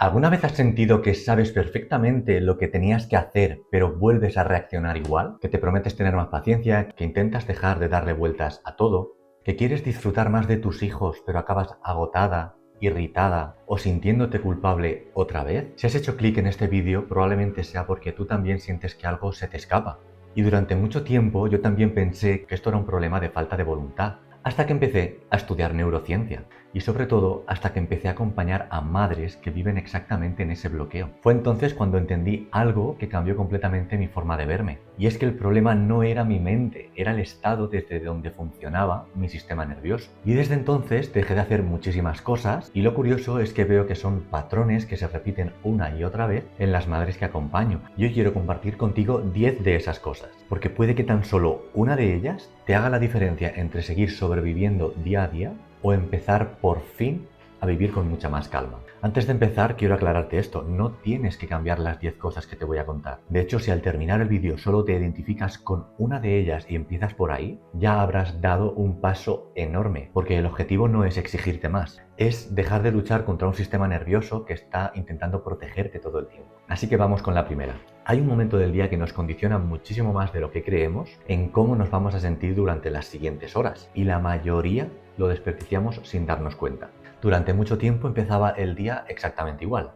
¿Alguna vez has sentido que sabes perfectamente lo que tenías que hacer, pero vuelves a reaccionar igual? ¿Que te prometes tener más paciencia, que intentas dejar de darle vueltas a todo, que quieres disfrutar más de tus hijos, pero acabas agotada, irritada o sintiéndote culpable otra vez? Si has hecho clic en este vídeo, probablemente sea porque tú también sientes que algo se te escapa. Y durante mucho tiempo yo también pensé que esto era un problema de falta de voluntad, hasta que empecé a estudiar neurociencia y sobre todo hasta que empecé a acompañar a madres que viven exactamente en ese bloqueo. Fue entonces cuando entendí algo que cambió completamente mi forma de verme. Y es que el problema no era mi mente, era el estado desde donde funcionaba mi sistema nervioso. Y desde entonces dejé de hacer muchísimas cosas y lo curioso es que veo que son patrones que se repiten una y otra vez en las madres que acompaño. Y hoy quiero compartir contigo 10 de esas cosas, porque puede que tan solo una de ellas te haga la diferencia entre seguir sobreviviendo día a día o empezar por fin a vivir con mucha más calma. Antes de empezar, quiero aclararte esto, no tienes que cambiar las 10 cosas que te voy a contar. De hecho, si al terminar el vídeo solo te identificas con una de ellas y empiezas por ahí, ya habrás dado un paso enorme, porque el objetivo no es exigirte más, es dejar de luchar contra un sistema nervioso que está intentando protegerte todo el tiempo. Así que vamos con la primera. Hay un momento del día que nos condiciona muchísimo más de lo que creemos en cómo nos vamos a sentir durante las siguientes horas, y la mayoría lo desperdiciamos sin darnos cuenta. Durante mucho tiempo empezaba el día exactamente igual.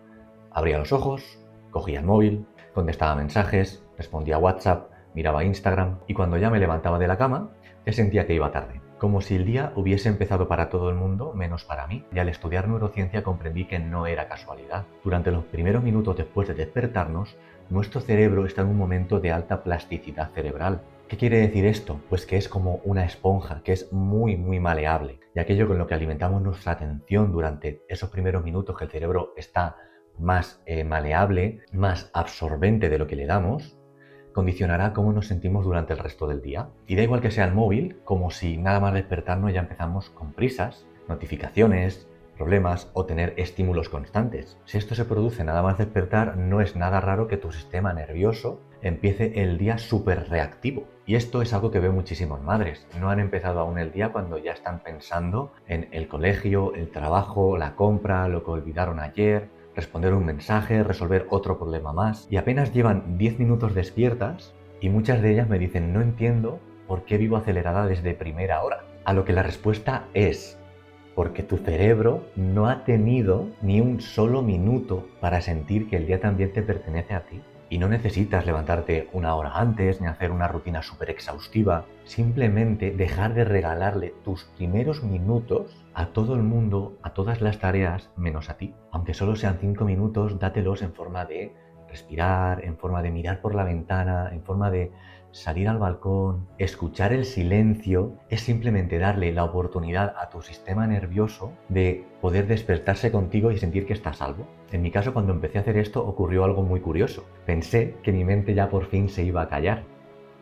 Abría los ojos, cogía el móvil, contestaba mensajes, respondía a WhatsApp, miraba Instagram y cuando ya me levantaba de la cama ya sentía que iba tarde. Como si el día hubiese empezado para todo el mundo menos para mí. Y al estudiar neurociencia comprendí que no era casualidad. Durante los primeros minutos después de despertarnos, nuestro cerebro está en un momento de alta plasticidad cerebral. ¿Qué quiere decir esto? Pues que es como una esponja, que es muy maleable. Y aquello con lo que alimentamos nuestra atención durante esos primeros minutos que el cerebro está más maleable, más absorbente de lo que le damos, condicionará cómo nos sentimos durante el resto del día. Y da igual que sea el móvil, como si nada más despertarnos ya empezamos con prisas, notificaciones, problemas o tener estímulos constantes. Si esto se produce nada más despertar, no es nada raro que tu sistema nervioso empiece el día súper reactivo. Y esto es algo que veo muchísimas madres. No han empezado aún el día cuando ya están pensando en el colegio, el trabajo, la compra, lo que olvidaron ayer, responder un mensaje, resolver otro problema más. Y apenas llevan 10 minutos despiertas y muchas de ellas me dicen, no entiendo por qué vivo acelerada desde primera hora. A lo que la respuesta es, porque tu cerebro no ha tenido ni un solo minuto para sentir que el día también te pertenece a ti. Y no necesitas levantarte una hora antes ni hacer una rutina súper exhaustiva. Simplemente dejar de regalarle tus primeros minutos a todo el mundo, a todas las tareas, menos a ti. Aunque solo sean 5 minutos, dátelos en forma de respirar, en forma de mirar por la ventana, en forma de salir al balcón. Escuchar el silencio es simplemente darle la oportunidad a tu sistema nervioso de poder despertarse contigo y sentir que está a salvo. En mi caso, cuando empecé a hacer esto, ocurrió algo muy curioso. Pensé que mi mente ya por fin se iba a callar,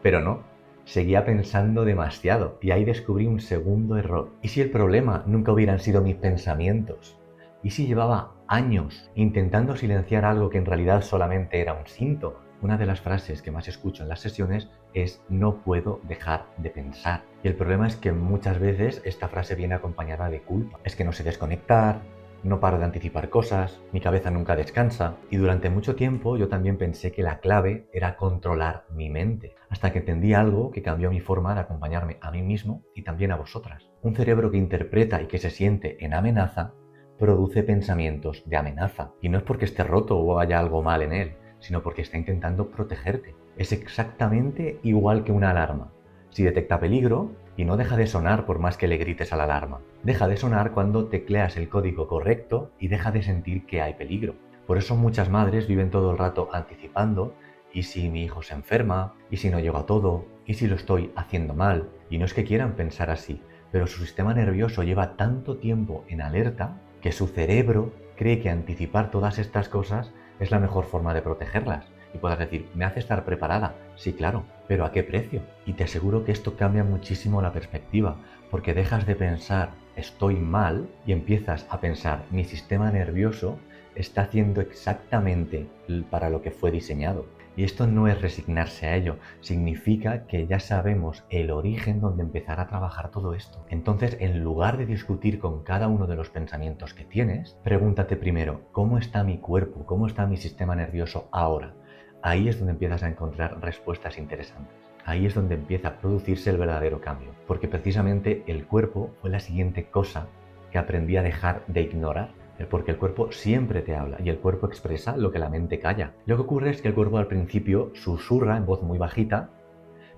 pero no. Seguía pensando demasiado y ahí descubrí un segundo error. ¿Y si el problema nunca hubieran sido mis pensamientos? ¿Y si llevaba años intentando silenciar algo que en realidad solamente era un síntoma? Una de las frases que más escucho en las sesiones es no puedo dejar de pensar. Y el problema es que muchas veces esta frase viene acompañada de culpa. Es que no sé desconectar, no paro de anticipar cosas, mi cabeza nunca descansa. Y durante mucho tiempo yo también pensé que la clave era controlar mi mente, hasta que entendí algo que cambió mi forma de acompañarme a mí mismo y también a vosotras. Un cerebro que interpreta y que se siente en amenaza produce pensamientos de amenaza. Y no es porque esté roto o haya algo mal en él, sino porque está intentando protegerte. Es exactamente igual que una alarma. Si detecta peligro y no deja de sonar por más que le grites a la alarma. Deja de sonar cuando tecleas el código correcto y deja de sentir que hay peligro. Por eso muchas madres viven todo el rato anticipando, ¿y si mi hijo se enferma? ¿Y si no llego a todo? ¿Y si lo estoy haciendo mal? Y no es que quieran pensar así, pero su sistema nervioso lleva tanto tiempo en alerta que su cerebro cree que anticipar todas estas cosas es la mejor forma de protegerlas. Y puedas decir, ¿me hace estar preparada? Sí, claro, pero ¿a qué precio? Y te aseguro que esto cambia muchísimo la perspectiva, porque dejas de pensar estoy mal y empiezas a pensar mi sistema nervioso está haciendo exactamente para lo que fue diseñado. Y esto no es resignarse a ello, significa que ya sabemos el origen donde empezar a trabajar todo esto. Entonces, en lugar de discutir con cada uno de los pensamientos que tienes, pregúntate primero, ¿cómo está mi cuerpo? ¿Cómo está mi sistema nervioso ahora? Ahí es donde empiezas a encontrar respuestas interesantes. Ahí es donde empieza a producirse el verdadero cambio, porque precisamente el cuerpo fue la siguiente cosa que aprendí a dejar de ignorar. Porque el cuerpo siempre te habla y el cuerpo expresa lo que la mente calla. Lo que ocurre es que el cuerpo al principio susurra en voz muy bajita,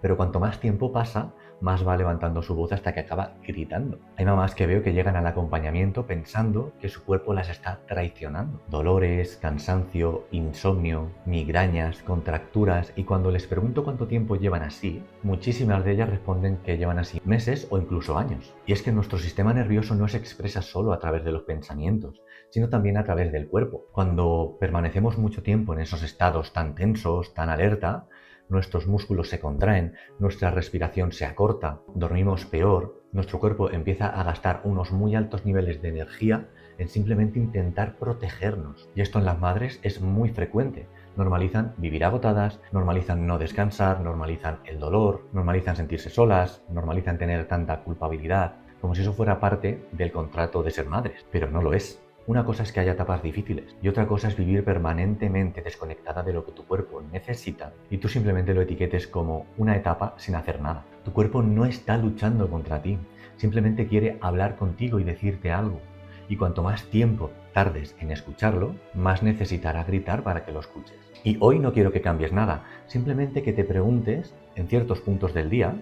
pero cuanto más tiempo pasa, más va levantando su voz hasta que acaba gritando. Hay mamás que veo que llegan al acompañamiento pensando que su cuerpo las está traicionando. Dolores, cansancio, insomnio, migrañas, contracturas, y cuando les pregunto cuánto tiempo llevan así, muchísimas de ellas responden que llevan así meses o incluso años. Y es que nuestro sistema nervioso no se expresa solo a través de los pensamientos, sino también a través del cuerpo. Cuando permanecemos mucho tiempo en esos estados tan tensos, tan alerta, nuestros músculos se contraen, nuestra respiración se acorta, dormimos peor, nuestro cuerpo empieza a gastar unos muy altos niveles de energía en simplemente intentar protegernos. Y esto en las madres es muy frecuente. Normalizan vivir agotadas, normalizan no descansar, normalizan el dolor, normalizan sentirse solas, normalizan tener tanta culpabilidad, como si eso fuera parte del contrato de ser madres, pero no lo es. Una cosa es que haya etapas difíciles y otra cosa es vivir permanentemente desconectada de lo que tu cuerpo necesita y tú simplemente lo etiquetes como una etapa sin hacer nada. Tu cuerpo no está luchando contra ti, simplemente quiere hablar contigo y decirte algo. Y cuanto más tiempo tardes en escucharlo, más necesitará gritar para que lo escuches. Y hoy no quiero que cambies nada, simplemente que te preguntes en ciertos puntos del día,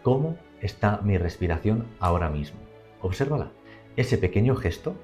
¿cómo está mi respiración ahora mismo? Obsérvala. Ese pequeño gesto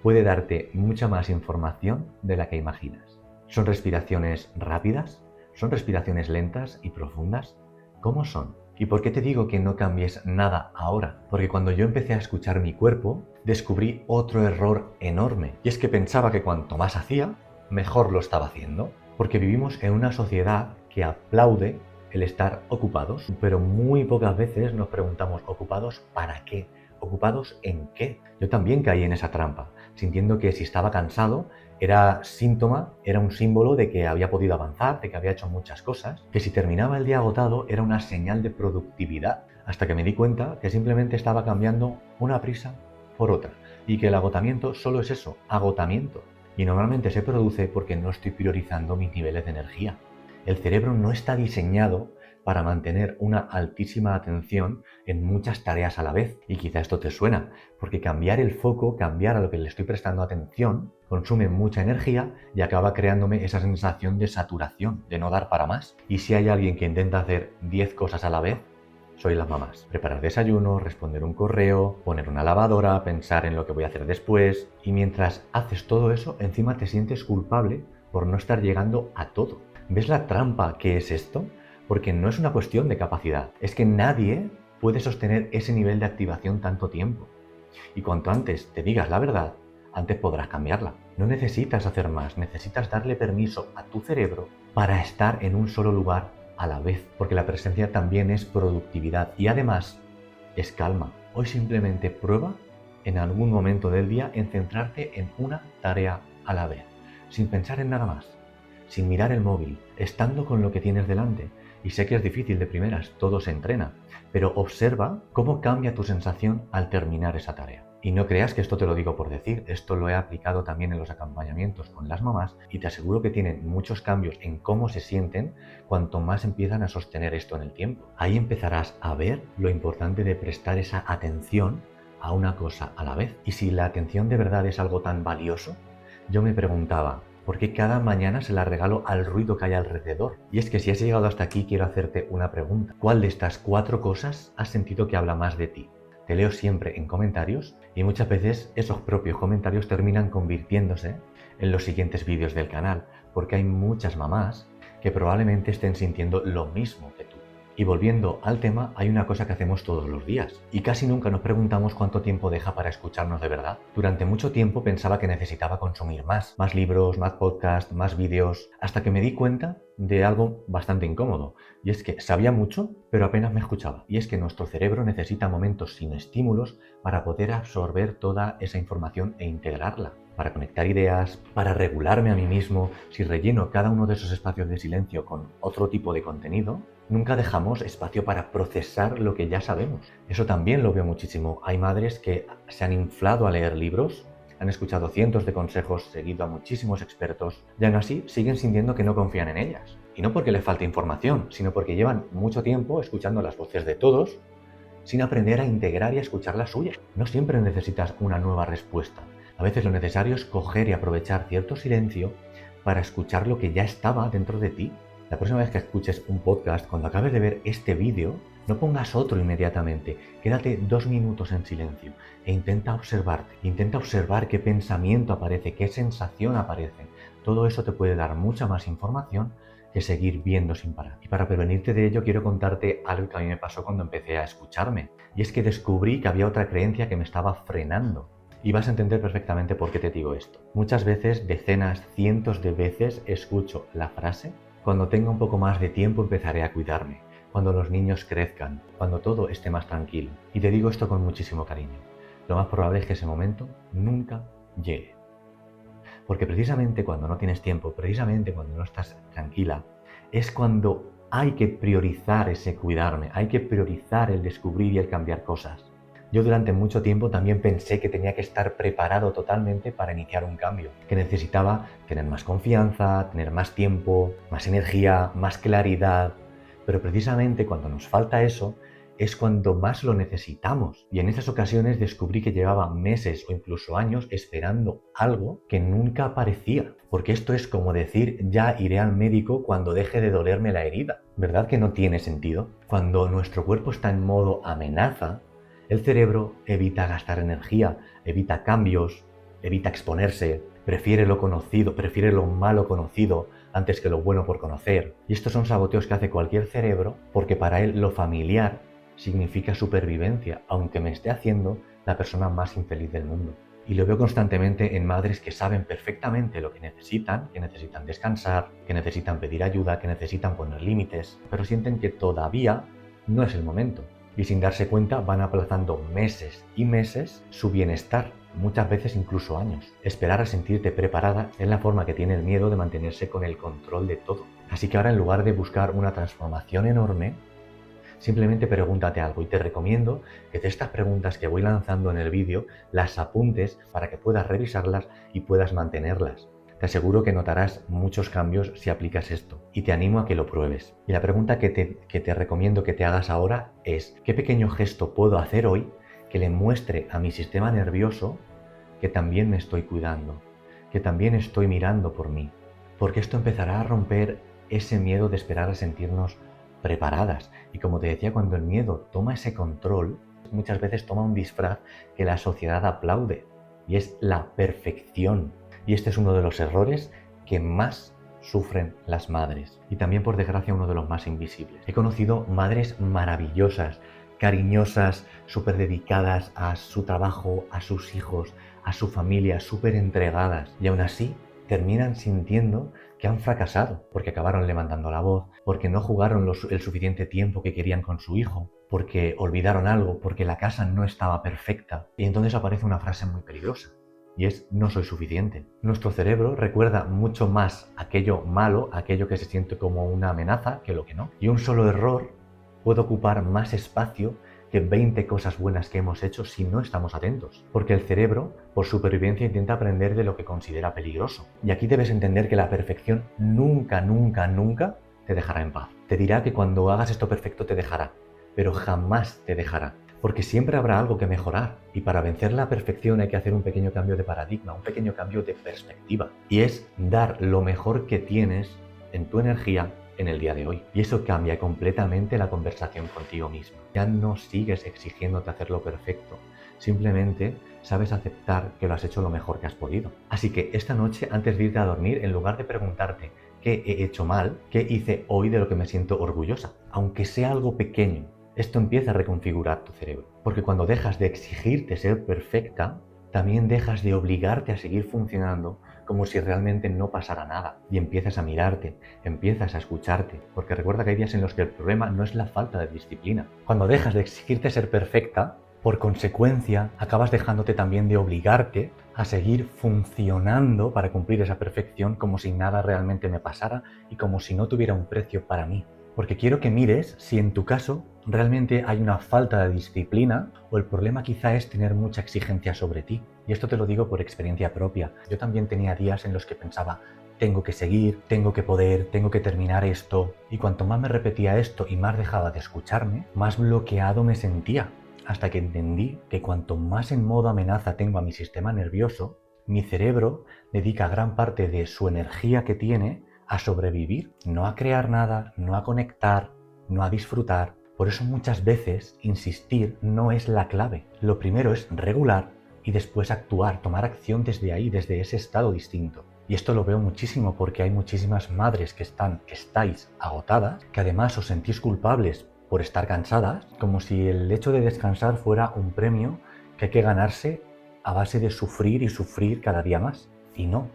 puede darte mucha más información de la que imaginas. ¿Son respiraciones rápidas? ¿Son respiraciones lentas y profundas? ¿Cómo son? ¿Y por qué te digo que no cambies nada ahora? Porque cuando yo empecé a escuchar mi cuerpo, descubrí otro error enorme. Y es que pensaba que cuanto más hacía, mejor lo estaba haciendo. Porque vivimos en una sociedad que aplaude el estar ocupados, pero muy pocas veces nos preguntamos, ¿ocupados para qué? ¿Ocupados en qué? Yo también caí en esa trampa, sintiendo que si estaba cansado era síntoma, era un símbolo de que había podido avanzar, de que había hecho muchas cosas, que si terminaba el día agotado era una señal de productividad, hasta que me di cuenta que simplemente estaba cambiando una prisa por otra y que el agotamiento solo es eso, agotamiento. Y normalmente se produce porque no estoy priorizando mis niveles de energía. El cerebro no está diseñado para mantener una altísima atención en muchas tareas a la vez. Y quizá esto te suena, porque cambiar el foco, cambiar a lo que le estoy prestando atención, consume mucha energía y acaba creándome esa sensación de saturación, de no dar para más. Y si hay alguien que intenta hacer 10 cosas a la vez, soy las mamás. Preparar desayuno, responder un correo, poner una lavadora, pensar en lo que voy a hacer después. Y mientras haces todo eso, encima te sientes culpable por no estar llegando a todo. ¿Ves la trampa que es esto? Porque no es una cuestión de capacidad, es que nadie puede sostener ese nivel de activación tanto tiempo. Y cuanto antes te digas la verdad, antes podrás cambiarla. No necesitas hacer más, necesitas darle permiso a tu cerebro para estar en un solo lugar a la vez, porque la presencia también es productividad y además es calma. Hoy simplemente prueba en algún momento del día en centrarte en una tarea a la vez, sin pensar en nada más, sin mirar el móvil, estando con lo que tienes delante. Y sé que es difícil de primeras, todo se entrena, pero observa cómo cambia tu sensación al terminar esa tarea. Y no creas que esto te lo digo por decir, esto lo he aplicado también en los acompañamientos con las mamás y te aseguro que tienen muchos cambios en cómo se sienten cuanto más empiezan a sostener esto en el tiempo. Ahí empezarás a ver lo importante de prestar esa atención a una cosa a la vez. Y si la atención de verdad es algo tan valioso, yo me preguntaba, ¿por qué cada mañana se la regalo al ruido que hay alrededor? Y es que si has llegado hasta aquí, quiero hacerte una pregunta. ¿Cuál de estas 4 cosas has sentido que habla más de ti? Te leo siempre en comentarios y muchas veces esos propios comentarios terminan convirtiéndose en los siguientes vídeos del canal, porque hay muchas mamás que probablemente estén sintiendo lo mismo que tú. Y volviendo al tema, hay una cosa que hacemos todos los días y casi nunca nos preguntamos cuánto tiempo deja para escucharnos de verdad. Durante mucho tiempo pensaba que necesitaba consumir más libros, más podcasts, más vídeos, hasta que me di cuenta de algo bastante incómodo, y es que sabía mucho, pero apenas me escuchaba. Y es que nuestro cerebro necesita momentos sin estímulos para poder absorber toda esa información e integrarla. para conectar ideas, para regularme a mí mismo. Si relleno cada uno de esos espacios de silencio con otro tipo de contenido, nunca dejamos espacio para procesar lo que ya sabemos. Eso también lo veo muchísimo. Hay madres que se han inflado a leer libros, han escuchado cientos de consejos, seguido a muchísimos expertos, y aún así siguen sintiendo que no confían en ellas. Y no porque les falte información, sino porque llevan mucho tiempo escuchando las voces de todos, sin aprender a integrar y a escuchar la suya. No siempre necesitas una nueva respuesta. A veces lo necesario es coger y aprovechar cierto silencio para escuchar lo que ya estaba dentro de ti. La próxima vez que escuches un podcast, cuando acabes de ver este vídeo, no pongas otro inmediatamente. Quédate 2 minutos en silencio e intenta observarte. Intenta observar qué pensamiento aparece, qué sensación aparece. Todo eso te puede dar mucha más información que seguir viendo sin parar. Y para prevenirte de ello, quiero contarte algo que a mí me pasó cuando empecé a escucharme. Y es que descubrí que había otra creencia que me estaba frenando. Y vas a entender perfectamente por qué te digo esto. Muchas veces, decenas, cientos de veces, escucho la frase: cuando tenga un poco más de tiempo empezaré a cuidarme, cuando los niños crezcan, cuando todo esté más tranquilo. Y te digo esto con muchísimo cariño. Lo más probable es que ese momento nunca llegue. Porque precisamente cuando no tienes tiempo, precisamente cuando no estás tranquila, es cuando hay que priorizar ese cuidarme, hay que priorizar el descubrir y el cambiar cosas. Yo durante mucho tiempo también pensé que tenía que estar preparado totalmente para iniciar un cambio, que necesitaba tener más confianza, tener más tiempo, más energía, más claridad. Pero precisamente cuando nos falta eso, es cuando más lo necesitamos. Y en esas ocasiones descubrí que llevaba meses o incluso años esperando algo que nunca aparecía. Porque esto es como decir: ya iré al médico cuando deje de dolerme la herida. ¿Verdad que no tiene sentido? Cuando nuestro cuerpo está en modo amenaza, el cerebro evita gastar energía, evita cambios, evita exponerse, prefiere lo conocido, prefiere lo malo conocido antes que lo bueno por conocer. Y estos son saboteos que hace cualquier cerebro, porque para él lo familiar significa supervivencia, aunque me esté haciendo la persona más infeliz del mundo. Y lo veo constantemente en madres que saben perfectamente lo que necesitan descansar, que necesitan pedir ayuda, que necesitan poner límites, pero sienten que todavía no es el momento. Y sin darse cuenta van aplazando meses y meses su bienestar, muchas veces incluso años. Esperar a sentirte preparada es la forma que tiene el miedo de mantenerse con el control de todo. Así que ahora, en lugar de buscar una transformación enorme, simplemente pregúntate algo, y te recomiendo que de estas preguntas que voy lanzando en el vídeo las apuntes para que puedas revisarlas y puedas mantenerlas. Te aseguro que notarás muchos cambios si aplicas esto, y te animo a que lo pruebes. Y la pregunta que te recomiendo que te hagas ahora es: ¿qué pequeño gesto puedo hacer hoy que le muestre a mi sistema nervioso que también me estoy cuidando, que también estoy mirando por mí? Porque esto empezará a romper ese miedo de esperar a sentirnos preparadas. Y como te decía, cuando el miedo toma ese control, muchas veces toma un disfraz que la sociedad aplaude, y es la perfección. Y este es uno de los errores que más sufren las madres, y también, por desgracia, uno de los más invisibles. He conocido madres maravillosas, cariñosas, súper dedicadas a su trabajo, a sus hijos, a su familia, súper entregadas, y aún así terminan sintiendo que han fracasado, porque acabaron levantando la voz, porque no jugaron el suficiente tiempo que querían con su hijo, porque olvidaron algo, porque la casa no estaba perfecta. Y entonces aparece una frase muy peligrosa, y es: no soy suficiente. Nuestro cerebro recuerda mucho más aquello malo, aquello que se siente como una amenaza, que lo que no. Y un solo error puede ocupar más espacio que 20 cosas buenas que hemos hecho si no estamos atentos. Porque el cerebro, por supervivencia, intenta aprender de lo que considera peligroso. Y aquí debes entender que la perfección nunca, nunca, nunca te dejará en paz. Te dirá que cuando hagas esto perfecto te dejará, pero jamás te dejará. Porque siempre habrá algo que mejorar. Y para vencer la perfección hay que hacer un pequeño cambio de paradigma, un pequeño cambio de perspectiva. Y es dar lo mejor que tienes en tu energía en el día de hoy. Y eso cambia completamente la conversación contigo mismo. Ya no sigues exigiéndote hacerlo perfecto. Simplemente sabes aceptar que lo has hecho lo mejor que has podido. Así que esta noche, antes de irte a dormir, en lugar de preguntarte qué he hecho mal, qué hice hoy de lo que me siento orgullosa, aunque sea algo pequeño, esto empieza a reconfigurar tu cerebro. Porque cuando dejas de exigirte ser perfecta, también dejas de obligarte a seguir funcionando como si realmente no pasara nada, y empiezas a mirarte, empiezas a escucharte, porque recuerda que hay días en los que el problema no es la falta de disciplina. Cuando dejas de exigirte ser perfecta, Por consecuencia, acabas dejándote también de obligarte a seguir funcionando para cumplir esa perfección como si nada realmente me pasara y como si no tuviera un precio para mí. Porque quiero que mires si en tu caso realmente hay una falta de disciplina o el problema quizá es tener mucha exigencia sobre ti. Y esto te lo digo por experiencia propia. Yo también tenía días en los que pensaba, tengo que seguir, tengo que poder, tengo que terminar esto. Y cuanto más me repetía esto y más dejaba de escucharme, más bloqueado me sentía. Hasta que entendí que cuanto más en modo amenaza tengo a mi sistema nervioso, mi cerebro dedica gran parte de su energía que tiene a sobrevivir, no a crear nada, no a conectar, no a disfrutar. Por eso muchas veces insistir no es la clave. Lo primero es regular y después actuar, tomar acción desde ahí, desde ese estado distinto. Y esto lo veo muchísimo porque hay muchísimas madres que estáis agotadas, que además os sentís culpables por estar cansadas, como si el hecho de descansar fuera un premio que hay que ganarse a base de sufrir y sufrir cada día más. Y no.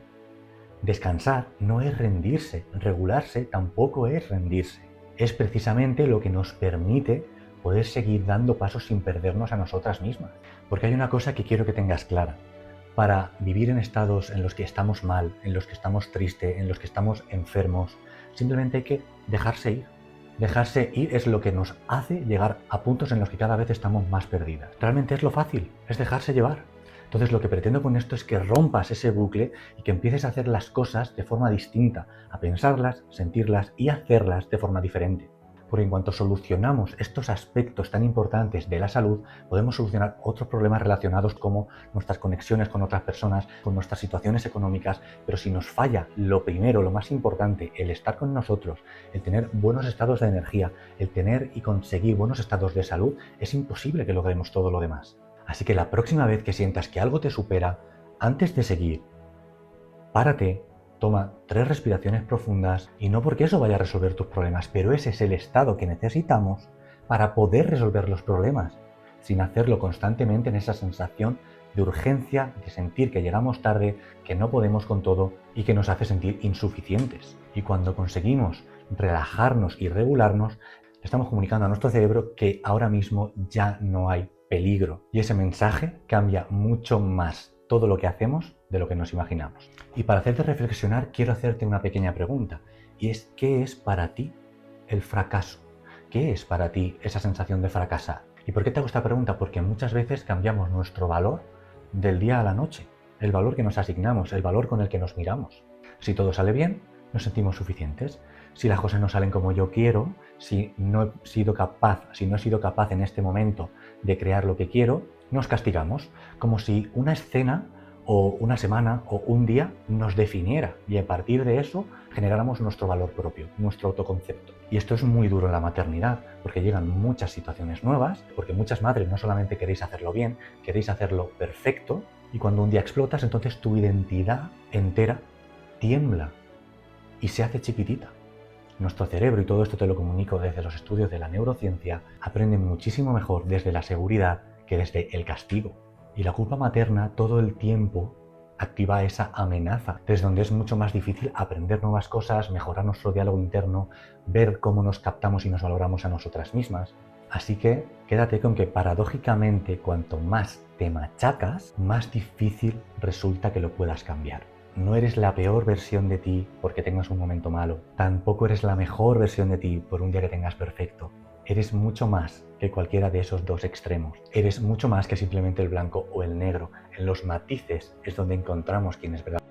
Descansar no es rendirse, regularse tampoco es rendirse. Es precisamente lo que nos permite poder seguir dando pasos sin perdernos a nosotras mismas. Porque hay una cosa que quiero que tengas clara. Para vivir en estados en los que estamos mal, en los que estamos tristes, en los que estamos enfermos, simplemente hay que dejarse ir. Dejarse ir es lo que nos hace llegar a puntos en los que cada vez estamos más perdidas. Realmente es lo fácil, es dejarse llevar. Entonces lo que pretendo con esto es que rompas ese bucle y que empieces a hacer las cosas de forma distinta, a pensarlas, sentirlas y hacerlas de forma diferente. Porque en cuanto solucionamos estos aspectos tan importantes de la salud, podemos solucionar otros problemas relacionados como nuestras conexiones con otras personas, con nuestras situaciones económicas, pero si nos falla lo primero, lo más importante, el estar con nosotros, el tener buenos estados de energía, el tener y conseguir buenos estados de salud, es imposible que logremos todo lo demás. Así que la próxima vez que sientas que algo te supera, antes de seguir, párate, toma 3 respiraciones profundas y no porque eso vaya a resolver tus problemas, pero ese es el estado que necesitamos para poder resolver los problemas, sin hacerlo constantemente en esa sensación de urgencia, de sentir que llegamos tarde, que no podemos con todo y que nos hace sentir insuficientes. Y cuando conseguimos relajarnos y regularnos, le estamos comunicando a nuestro cerebro que ahora mismo ya no hay peligro. Y ese mensaje cambia mucho más todo lo que hacemos de lo que nos imaginamos. Y para hacerte reflexionar, quiero hacerte una pequeña pregunta, y es, ¿qué es para ti el fracaso? ¿Qué es para ti esa sensación de fracasar? ¿Y por qué te hago esta pregunta? Porque muchas veces cambiamos nuestro valor del día a la noche, el valor que nos asignamos, el valor con el que nos miramos. Si todo sale bien, nos sentimos suficientes. Si las cosas no salen como yo quiero, si no he sido capaz en este momento de crear lo que quiero, nos castigamos, como si una escena o una semana o un día nos definiera y a partir de eso generáramos nuestro valor propio, nuestro autoconcepto. Y esto es muy duro en la maternidad porque llegan muchas situaciones nuevas, porque muchas madres no solamente queréis hacerlo bien, queréis hacerlo perfecto y cuando un día explotas entonces tu identidad entera tiembla y se hace chiquitita. Nuestro cerebro, y todo esto te lo comunico desde los estudios de la neurociencia, aprende muchísimo mejor desde la seguridad que desde el castigo. Y la culpa materna todo el tiempo activa esa amenaza, desde donde es mucho más difícil aprender nuevas cosas, mejorar nuestro diálogo interno, ver cómo nos captamos y nos valoramos a nosotras mismas. Así que quédate con que paradójicamente cuanto más te machacas, más difícil resulta que lo puedas cambiar. No eres la peor versión de ti porque tengas un momento malo. Tampoco eres la mejor versión de ti por un día que tengas perfecto. Eres mucho más que cualquiera de esos dos extremos. Eres mucho más que simplemente el blanco o el negro. En los matices es donde encontramos quién es verdad.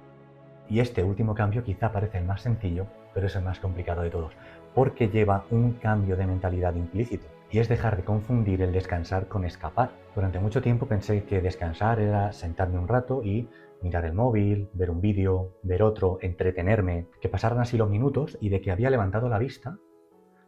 Y este último cambio quizá parece el más sencillo, pero es el más complicado de todos, porque lleva un cambio de mentalidad implícito. Y es dejar de confundir el descansar con escapar. Durante mucho tiempo pensé que descansar era sentarme un rato y mirar el móvil, ver un vídeo, ver otro, entretenerme, que pasaran así los minutos y de que había levantado la vista,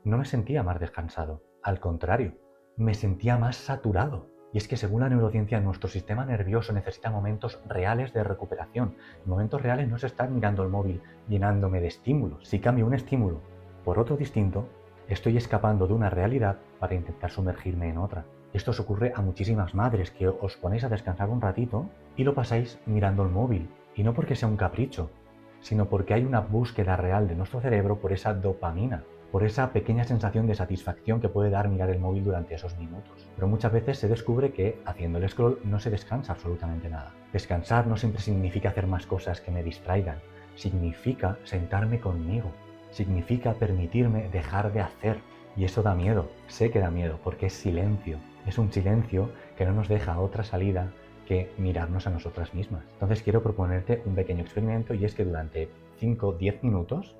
no me sentía más descansado. Al contrario, me sentía más saturado. Y es que según la neurociencia, nuestro sistema nervioso necesita momentos reales de recuperación. En momentos reales no es estar mirando el móvil, llenándome de estímulos. Si cambio un estímulo por otro distinto, estoy escapando de una realidad para intentar sumergirme en otra. Esto os ocurre a muchísimas madres que os ponéis a descansar un ratito y lo pasáis mirando el móvil. Y no porque sea un capricho, sino porque hay una búsqueda real de nuestro cerebro por esa dopamina, por esa pequeña sensación de satisfacción que puede dar mirar el móvil durante esos minutos. Pero muchas veces se descubre que haciendo el scroll no se descansa absolutamente nada. Descansar no siempre significa hacer más cosas que me distraigan, significa sentarme conmigo, significa permitirme dejar de hacer. Y eso da miedo, sé que da miedo, porque es silencio. Es un silencio que no nos deja otra salida que mirarnos a nosotras mismas. Entonces quiero proponerte un pequeño experimento, y es que durante 5 o 10 minutos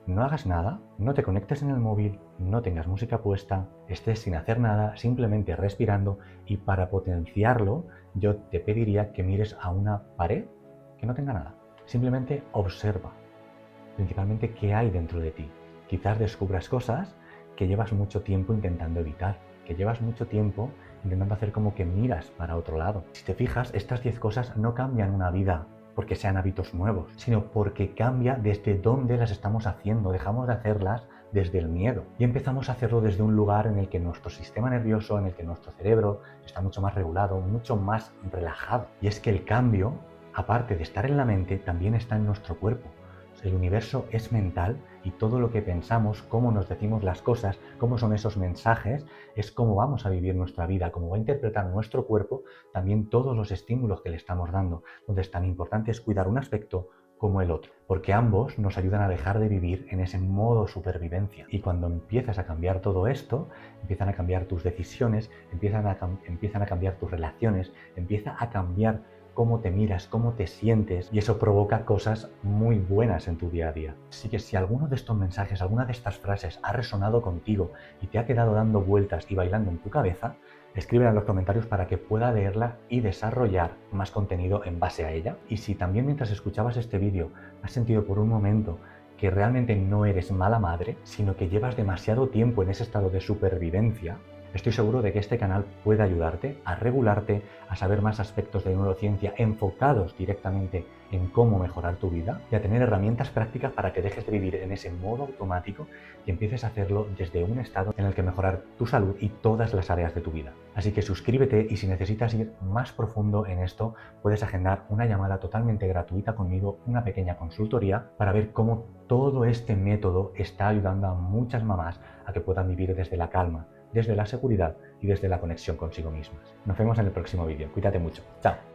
no hagas nada, no te conectes en el móvil, no tengas música puesta, estés sin hacer nada, simplemente respirando, y para potenciarlo yo te pediría que mires a una pared que no tenga nada. Simplemente observa, principalmente qué hay dentro de ti. Quizás descubras cosas que llevas mucho tiempo intentando evitar, que llevas mucho tiempo intentando hacer como que miras para otro lado. Si te fijas, estas 10 cosas no cambian una vida porque sean hábitos nuevos, sino porque cambia desde dónde las estamos haciendo. Dejamos de hacerlas desde el miedo y empezamos a hacerlo desde un lugar en el que nuestro sistema nervioso, en el que nuestro cerebro está mucho más regulado, mucho más relajado. Y es que el cambio, aparte de estar en la mente, también está en nuestro cuerpo. El universo es mental, y todo lo que pensamos, cómo nos decimos las cosas, cómo son esos mensajes, es cómo vamos a vivir nuestra vida, cómo va a interpretar nuestro cuerpo también todos los estímulos que le estamos dando. Entonces, tan importante es cuidar un aspecto como el otro, porque ambos nos ayudan a dejar de vivir en ese modo supervivencia. Y cuando empiezas a cambiar todo esto, empiezan a cambiar tus decisiones, empiezan a cambiar tus relaciones, empieza a cambiar cómo te miras, cómo te sientes, y eso provoca cosas muy buenas en tu día a día. Así que si alguno de estos mensajes, alguna de estas frases ha resonado contigo y te ha quedado dando vueltas y bailando en tu cabeza, escríbela en los comentarios para que pueda leerla y desarrollar más contenido en base a ella. Y si también mientras escuchabas este vídeo has sentido por un momento que realmente no eres mala madre, sino que llevas demasiado tiempo en ese estado de supervivencia, estoy seguro de que este canal puede ayudarte a regularte, a saber más aspectos de neurociencia enfocados directamente en cómo mejorar tu vida, y a tener herramientas prácticas para que dejes de vivir en ese modo automático y empieces a hacerlo desde un estado en el que mejorar tu salud y todas las áreas de tu vida. Así que suscríbete, y si necesitas ir más profundo en esto, puedes agendar una llamada totalmente gratuita conmigo, una pequeña consultoría, para ver cómo todo este método está ayudando a muchas mamás a que puedan vivir desde la calma, desde la seguridad y desde la conexión consigo mismas. Nos vemos en el próximo vídeo. Cuídate mucho. Chao.